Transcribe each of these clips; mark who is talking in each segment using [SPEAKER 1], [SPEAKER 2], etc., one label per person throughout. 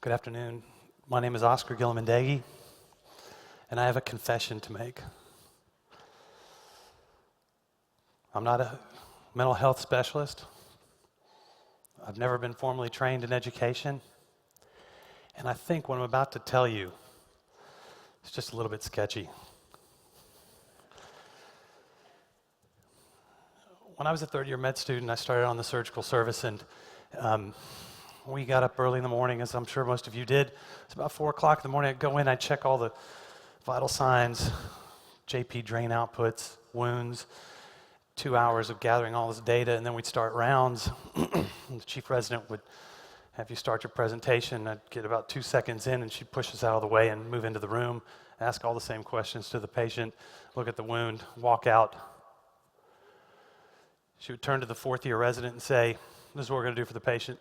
[SPEAKER 1] Good afternoon. My name is Oscar Guillamondegui, and I have a confession to make. I'm not a mental health specialist. I've never been formally trained in education, and I think what I'm about to tell you is just a little bit sketchy. When I was a third-year med student, I started on the surgical service, and we got up early in the morning, as I'm sure most of you did. It's about 4 o'clock in the morning. I'd go in, I'd check all the vital signs, JP drain outputs, wounds, 2 hours of gathering all this data, and then we'd start rounds. The chief resident would have you start your presentation. I'd get about 2 seconds in, and she'd push us out of the way and move into the room, ask all the same questions to the patient, look at the wound, walk out. She would turn to the fourth-year resident and say, "This is what we're going to do for the patient."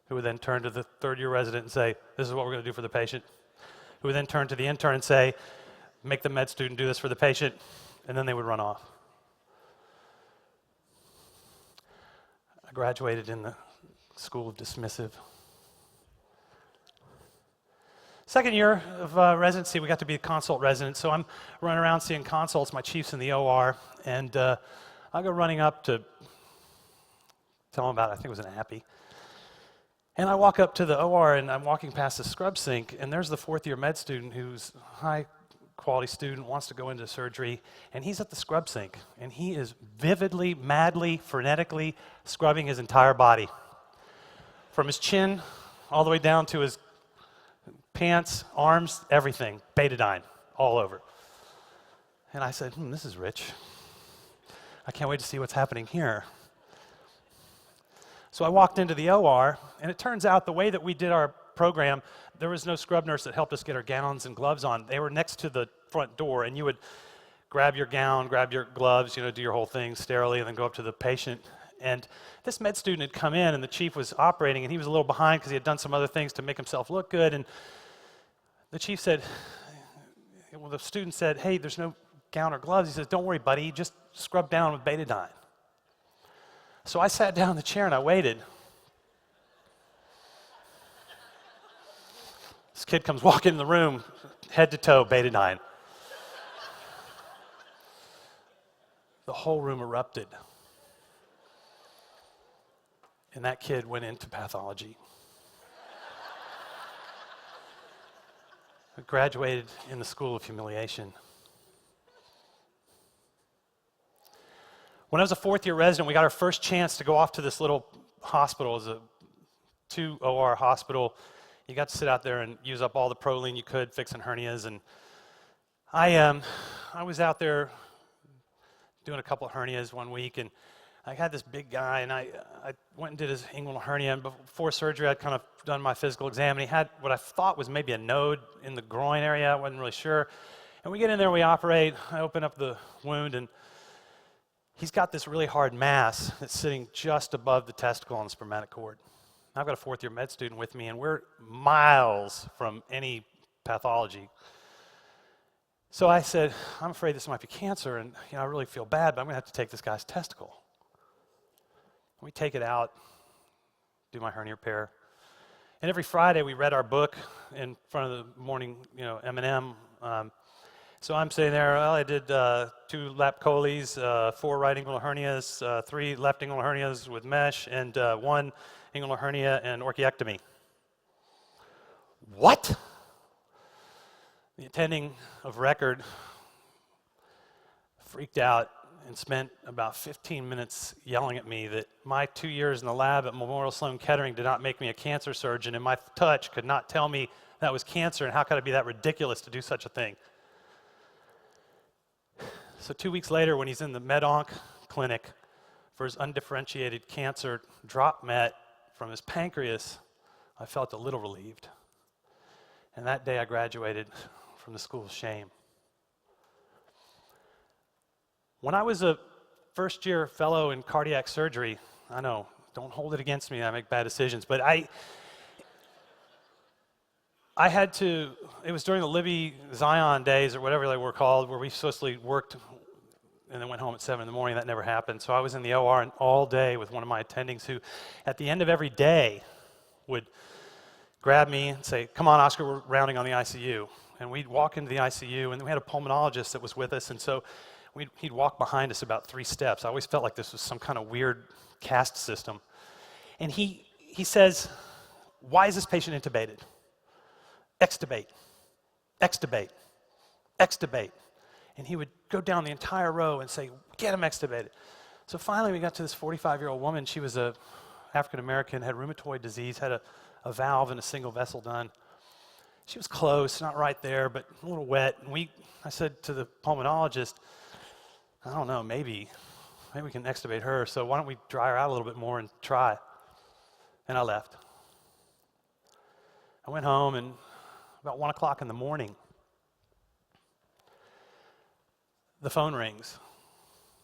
[SPEAKER 1] Who would then turn to the third-year resident and say, "This is what we're going to do for the patient." Who would then turn to the intern and say, "Make the med student do this for the patient," and then they would run off. I graduated in the School of Dismissive. Second year of residency, we got to be a consult resident, so I'm running around seeing consults, my chief's in the OR, and I go running up to tell them about, I think it was an appy. And I walk up to the OR, and I'm walking past the scrub sink, and there's the fourth-year med student who's a high-quality student, wants to go into surgery, and he's at the scrub sink, and he is vividly, madly, frenetically scrubbing his entire body. From his chin all the way down to his pants, arms, everything, betadine, all over. And I said, this is rich. I can't wait to see what's happening here. So I walked into the OR, and it turns out the way that we did our program, there was no scrub nurse that helped us get our gowns and gloves on. They were next to the front door, and you would grab your gown, grab your gloves, do your whole thing sterilely, and then go up to the patient. And this med student had come in, and the chief was operating, and he was a little behind because he had done some other things to make himself look good. And the chief said, the student said, "Hey, there's no gown or gloves." He says, "Don't worry, buddy, just scrub down with betadine." So I sat down in the chair and I waited. This kid comes walking in the room, head to toe, betadine. The whole room erupted. And that kid went into pathology. I graduated in the School of Humiliation. When I was a fourth-year resident, we got our first chance to go off to this little hospital. It was a 2 OR hospital. You got to sit out there and use up all the proline you could, fixing hernias. And I was out there doing a couple of hernias one week, and I had this big guy, and I went and did his inguinal hernia. And before surgery, I'd kind of done my physical exam, and he had what I thought was maybe a node in the groin area. I wasn't really sure. And we get in there, we operate. I open up the wound, and he's got this really hard mass that's sitting just above the testicle on the spermatic cord. I've got a fourth-year med student with me, and we're miles from any pathology. So I said, "I'm afraid this might be cancer, and I really feel bad, but I'm going to have to take this guy's testicle." We take it out, do my hernia repair. And every Friday we read our book in front of the morning, M&M. So I'm sitting there, well, I did 2 lap choles, 4 right inguinal hernias, 3 left inguinal hernias with mesh, and 1 inguinal hernia and orchiectomy. What? The attending of record freaked out and spent about 15 minutes yelling at me that my 2 years in the lab at Memorial Sloan Kettering did not make me a cancer surgeon, and my touch could not tell me that was cancer, and how could it be that ridiculous to do such a thing? So 2 weeks later, when he's in the med-onc clinic for his undifferentiated cancer drop met from his pancreas, I felt a little relieved. And that day I graduated from the School of Shame. When I was a first-year fellow in cardiac surgery, I know, don't hold it against me, I make bad decisions, but I had to, it was during the Libby Zion days, or whatever they were called, where we supposedly worked and then went home at 7 in the morning. That never happened. So I was in the OR all day with one of my attendings who, at the end of every day, would grab me and say, come on, Oscar, we're rounding on the ICU. And we'd walk into the ICU, and we had a pulmonologist that was with us, and so he'd walk behind us about 3 steps. I always felt like this was some kind of weird caste system. And he says, why is this patient intubated? Extubate, extubate, extubate. And he would go down the entire row and say, get him extubated. So finally we got to this 45-year-old woman. She was a African-American, had rheumatoid disease, had a valve and a single vessel done. She was close, not right there, but a little wet. And I said to the pulmonologist, I don't know, maybe we can extubate her, so why don't we dry her out a little bit more and try? And I left. I went home, and about 1 o'clock in the morning, the phone rings.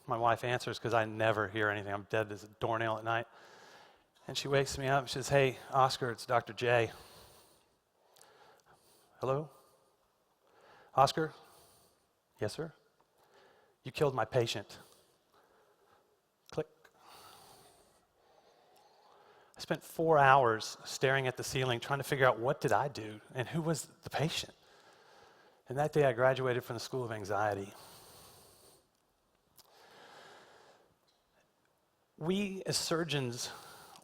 [SPEAKER 1] My wife answers because I never hear anything. I'm dead as a doornail at night. And she wakes me up and she says, hey, Oscar, it's Dr. J. Hello? Oscar? Yes, sir? You killed my patient. Click. I spent 4 hours staring at the ceiling trying to figure out what did I do and who was the patient. And that day I graduated from the School of Anxiety. We as surgeons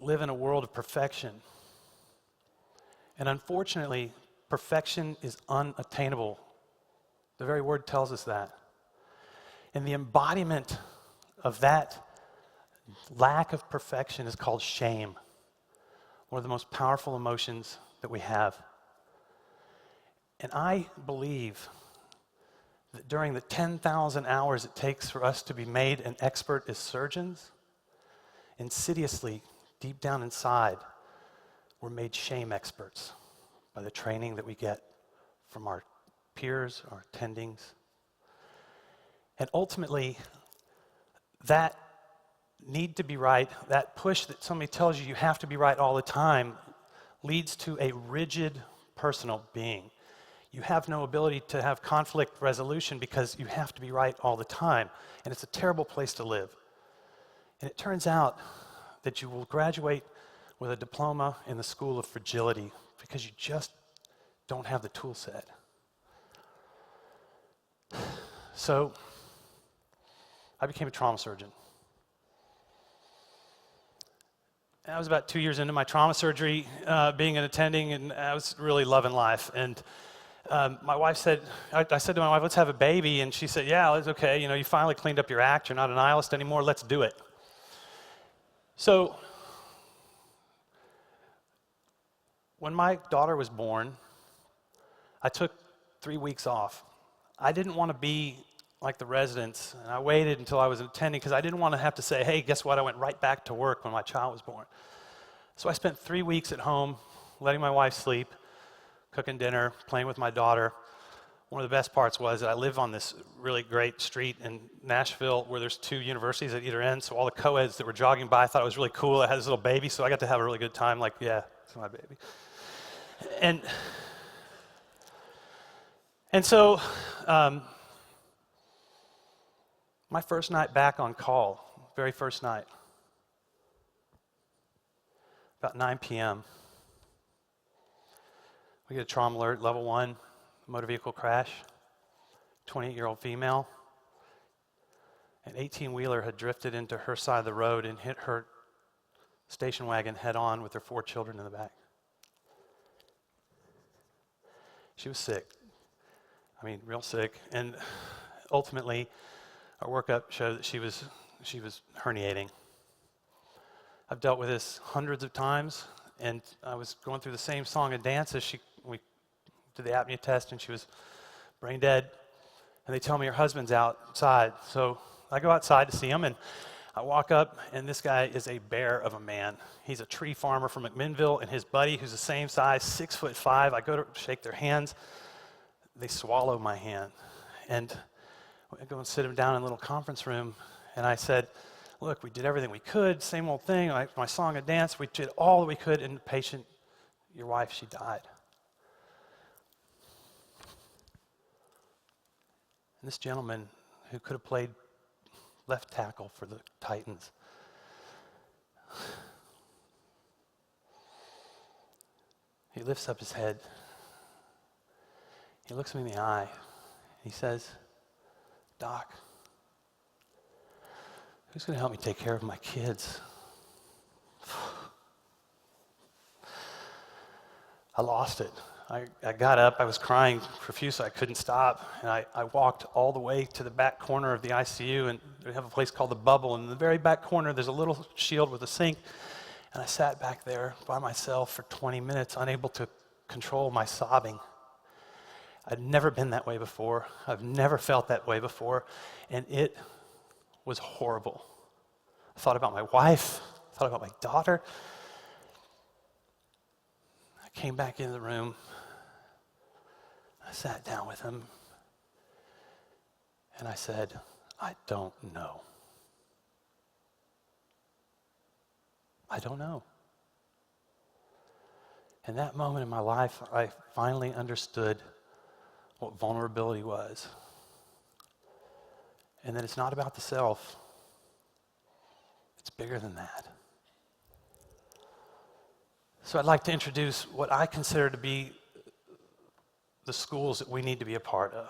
[SPEAKER 1] live in a world of perfection. And unfortunately, perfection is unattainable. The very word tells us that. And the embodiment of that lack of perfection is called shame, one of the most powerful emotions that we have. And I believe that during the 10,000 hours it takes for us to be made an expert as surgeons, insidiously, deep down inside, we're made shame experts by the training that we get from our peers, our attendings. And ultimately, that need to be right, that push that somebody tells you have to be right all the time, leads to a rigid personal being. You have no ability to have conflict resolution because you have to be right all the time. And it's a terrible place to live. And it turns out that you will graduate with a diploma in the School of Fragility because you just don't have the tool set. So, I became a trauma surgeon. And I was about 2 years into my trauma surgery, being an attending, and I was really loving life. And my wife said, I said to my wife, let's have a baby. And she said, yeah, it's okay. You finally cleaned up your act. You're not a nihilist anymore. Let's do it. So, when my daughter was born, I took 3 weeks off. I didn't want to be like the residents, and I waited until I was attending because I didn't want to have to say, hey, guess what? I went right back to work when my child was born. So I spent 3 weeks at home, letting my wife sleep, cooking dinner, playing with my daughter. One of the best parts was that I live on this really great street in Nashville where there's 2 universities at either end, so all the co-eds that were jogging by thought it was really cool. I had this little baby, so I got to have a really good time, like, yeah, it's my baby. And so, my first night back on call, very first night, about 9 p.m., we get a trauma alert, level 1, motor vehicle crash, 28-year-old female. An 18-wheeler had drifted into her side of the road and hit her station wagon head-on with her 4 children in the back. She was sick. I mean, real sick. And ultimately, our workup showed that she was herniating. I've dealt with this hundreds of times, and I was going through the same song and dance as we did the apnea test, and she was brain dead. And they tell me her husband's outside. So I go outside to see him, and I walk up, and this guy is a bear of a man. He's a tree farmer from McMinnville, and his buddy, who's the same size, 6'5", I go to shake their hands. They swallow my hand. And I go and sit him down in a little conference room, and I said, look, we did everything we could, same old thing, my song and dance, we did all that we could, and the patient, your wife, she died. And this gentleman who could have played left tackle for the Titans, he lifts up his head. He looks me in the eye. He says, "Doc, who's going to help me take care of my kids?" I lost it. I got up, I was crying profusely, I couldn't stop, and I walked all the way to the back corner of the ICU, and they have a place called the Bubble, and in the very back corner there's a little shield with a sink, and I sat back there by myself for 20 minutes, unable to control my sobbing. I'd never been that way before, I've never felt that way before, and it was horrible. I thought about my wife, I thought about my daughter. I came back into the room, I sat down with him, and I said, "I don't know. I don't know." In that moment in my life, I finally understood what vulnerability was. And that it's not about the self. It's bigger than that. So I'd like to introduce what I consider to be the schools that we need to be a part of.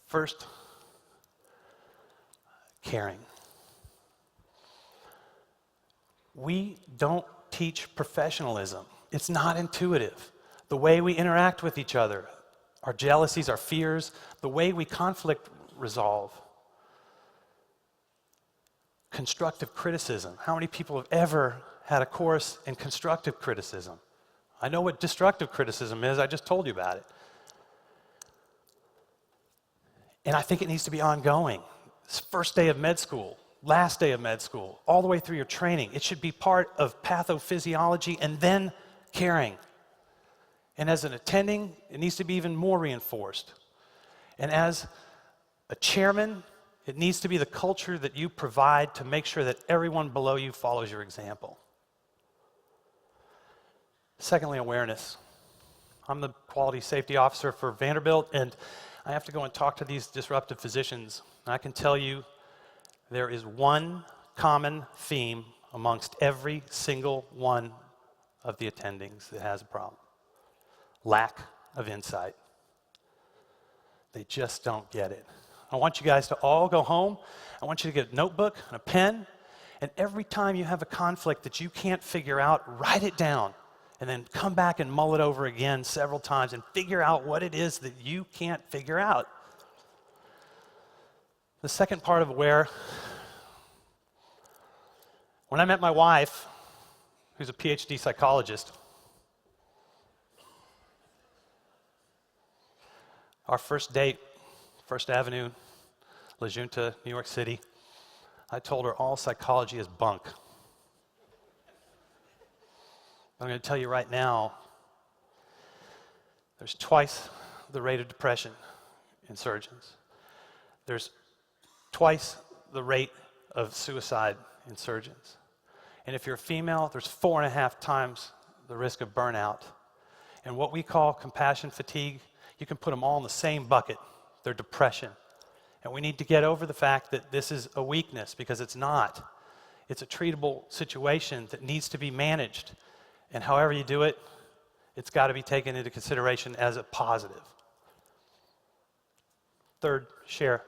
[SPEAKER 1] First, caring. We don't teach professionalism. It's not intuitive. The way we interact with each other, our jealousies, our fears, the way we conflict resolve. Constructive criticism. How many people have ever had a course in constructive criticism? I know what destructive criticism is, I just told you about it. And I think it needs to be ongoing. It's first day of med school, last day of med school, all the way through your training. It should be part of pathophysiology and then caring. And as an attending, it needs to be even more reinforced. And as a chairman, it needs to be the culture that you provide to make sure that everyone below you follows your example. Secondly, awareness. I'm the quality safety officer for Vanderbilt, and I have to go and talk to these disruptive physicians. And I can tell you there is one common theme amongst every single one of the attendings that has a problem. Lack of insight. They just don't get it. I want you guys to all go home. I want you to get a notebook and a pen, and every time you have a conflict that you can't figure out, write it down. And then come back and mull it over again several times and figure out what it is that you can't figure out. The second part of aware, when I met my wife, who's a PhD psychologist, our first date, First Avenue, La Junta, New York City, I told her all psychology is bunk. I'm going to tell you right now, there's twice the rate of depression in surgeons. There's twice the rate of suicide in surgeons. And if you're a female, there's 4.5 times the risk of burnout. And what we call compassion fatigue, you can put them all in the same bucket. They're depression. And we need to get over the fact that this is a weakness, because it's not. It's a treatable situation that needs to be managed. And however you do it, it's got to be taken into consideration as a positive. Third, share.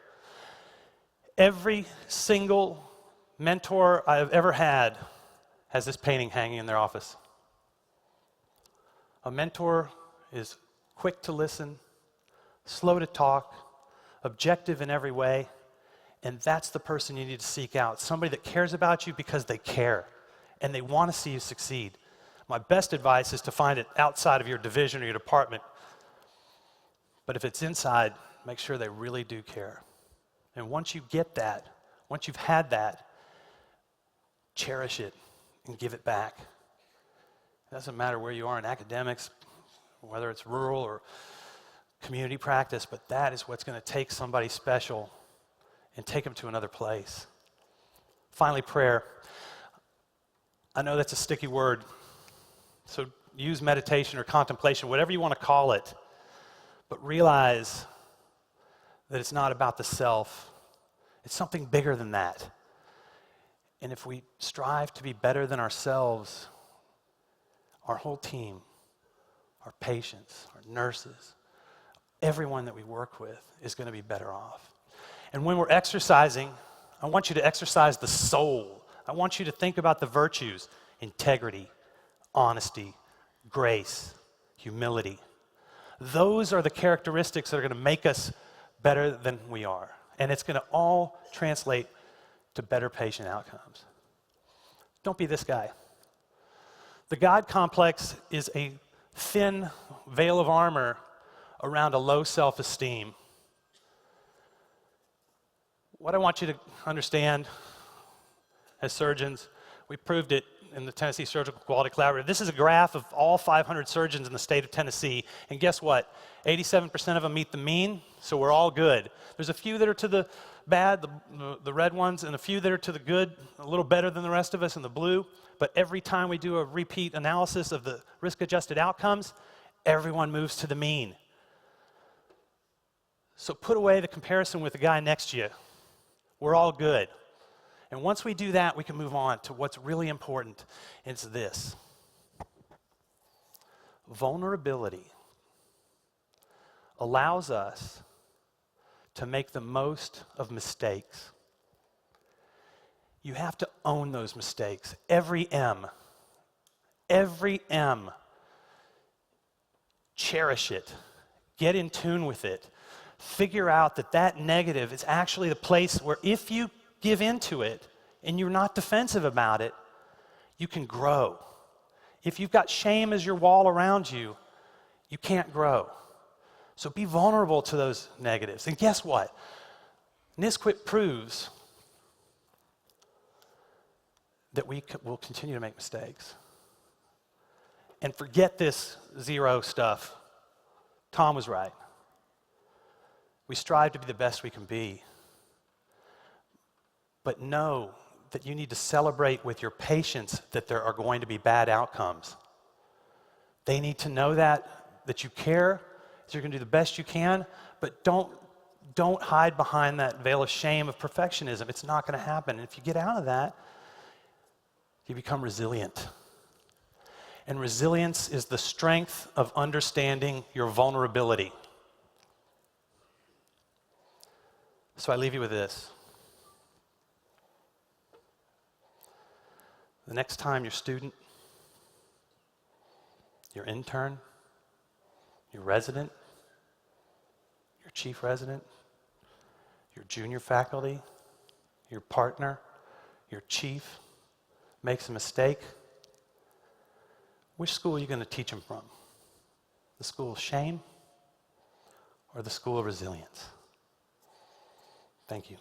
[SPEAKER 1] Every single mentor I've ever had has this painting hanging in their office. A mentor is quick to listen, slow to talk, objective in every way, and that's the person you need to seek out. Somebody that cares about you because they care, and they want to see you succeed. My best advice is to find it outside of your division or your department. But if it's inside, make sure they really do care. And once you get that, once you've had that, cherish it and give it back. It doesn't matter where you are in academics, whether it's rural or community practice, but that is what's going to take somebody special and take them to another place. Finally, prayer. I know that's a sticky word. So use meditation or contemplation, whatever you want to call it, but realize that it's not about the self. It's something bigger than that. And if we strive to be better than ourselves, our whole team, our patients, our nurses, everyone that we work with is going to be better off. And when we're exercising, I want you to exercise the soul. I want you to think about the virtues: integrity, honesty, grace, humility. Those are the characteristics that are going to make us better than we are. And it's going to all translate to better patient outcomes. Don't be this guy. The God complex is a thin veil of armor around a low self-esteem. What I want you to understand as surgeons, we proved it in the Tennessee Surgical Quality Collaborative. This is a graph of all 500 surgeons in the state of Tennessee, and guess what? 87% of them meet the mean, so we're all good. There's a few that are to the bad, the red ones, and a few that are to the good, a little better than the rest of us in the blue, but every time we do a repeat analysis of the risk-adjusted outcomes, everyone moves to the mean. So put away the comparison with the guy next to you. We're all good. And once we do that, we can move on to what's really important. It's this. Vulnerability allows us to make the most of mistakes. You have to own those mistakes. Every M. Cherish it. Get in tune with it. Figure out that that negative is actually the place where if you give into it and you're not defensive about it, you can grow. If you've got shame as your wall around you, you can't grow. So be vulnerable to those negatives. And guess what? NSQIP proves that we will continue to make mistakes. And forget this zero stuff. Tom was right. We strive to be the best we can be. But know that you need to celebrate with your patients that there are going to be bad outcomes. They need to know that you care, that you're going to do the best you can, but don't hide behind that veil of shame of perfectionism. It's not going to happen. And if you get out of that, you become resilient. And resilience is the strength of understanding your vulnerability. So I leave you with this. The next time your student, your intern, your resident, your chief resident, your junior faculty, your partner, your chief makes a mistake, which school are you going to teach them from? The school of shame or the school of resilience? Thank you.